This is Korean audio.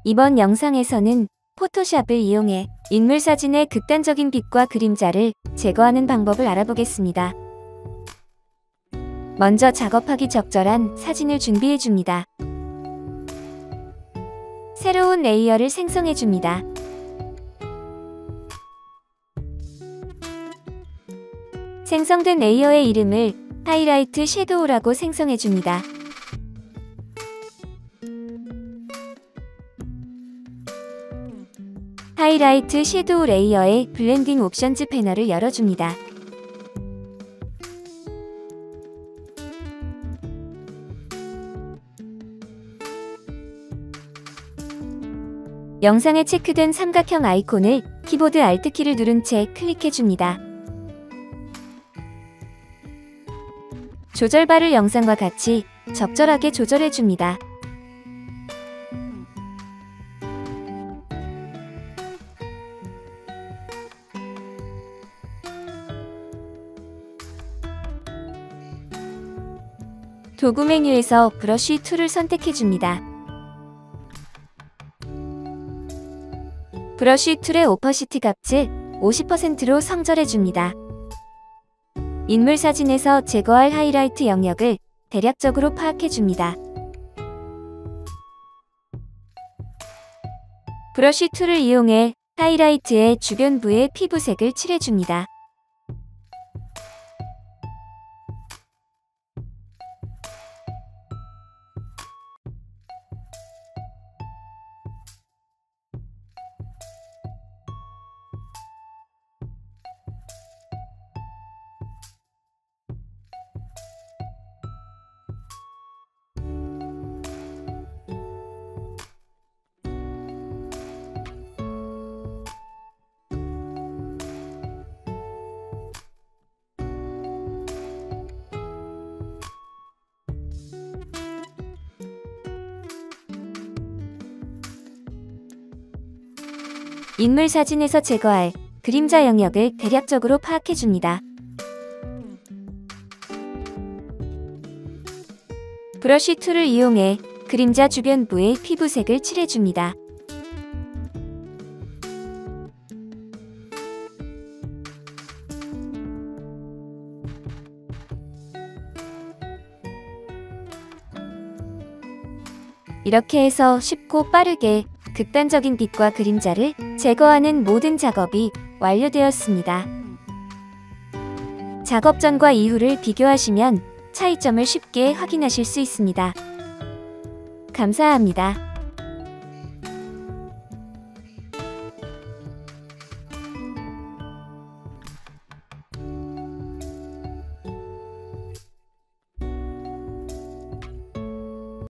이번 영상에서는 포토샵을 이용해 인물 사진의 극단적인 빛과 그림자를 제거하는 방법을 알아보겠습니다. 먼저 작업하기 적절한 사진을 준비해줍니다. 새로운 레이어를 생성해줍니다. 생성된 레이어의 이름을 하이라이트 섀도우라고 생성해줍니다. 하이라이트 섀도우 레이어의 블렌딩 옵션즈 패널을 열어줍니다. 영상에 체크된 삼각형 아이콘을 키보드 Alt키를 누른 채 클릭해줍니다. 조절바를 영상과 같이 적절하게 조절해줍니다. 도구 메뉴에서 브러쉬 툴을 선택해줍니다. 브러쉬 툴의 오퍼시티 값을 50%로 성절해줍니다. 인물 사진에서 제거할 하이라이트 영역을 대략적으로 파악해줍니다. 브러쉬 툴을 이용해 하이라이트의 주변부에 피부색을 칠해줍니다. 인물 사진에서 제거할 그림자 영역을 대략적으로 파악해줍니다. 브러쉬 툴을 이용해 그림자 주변부에 피부색을 칠해줍니다. 이렇게 해서 쉽고 빠르게 극단적인 빛과 그림자를 제거하는 모든 작업이 완료되었습니다. 작업 전과 이후를 비교하시면 차이점을 쉽게 확인하실 수 있습니다. 감사합니다.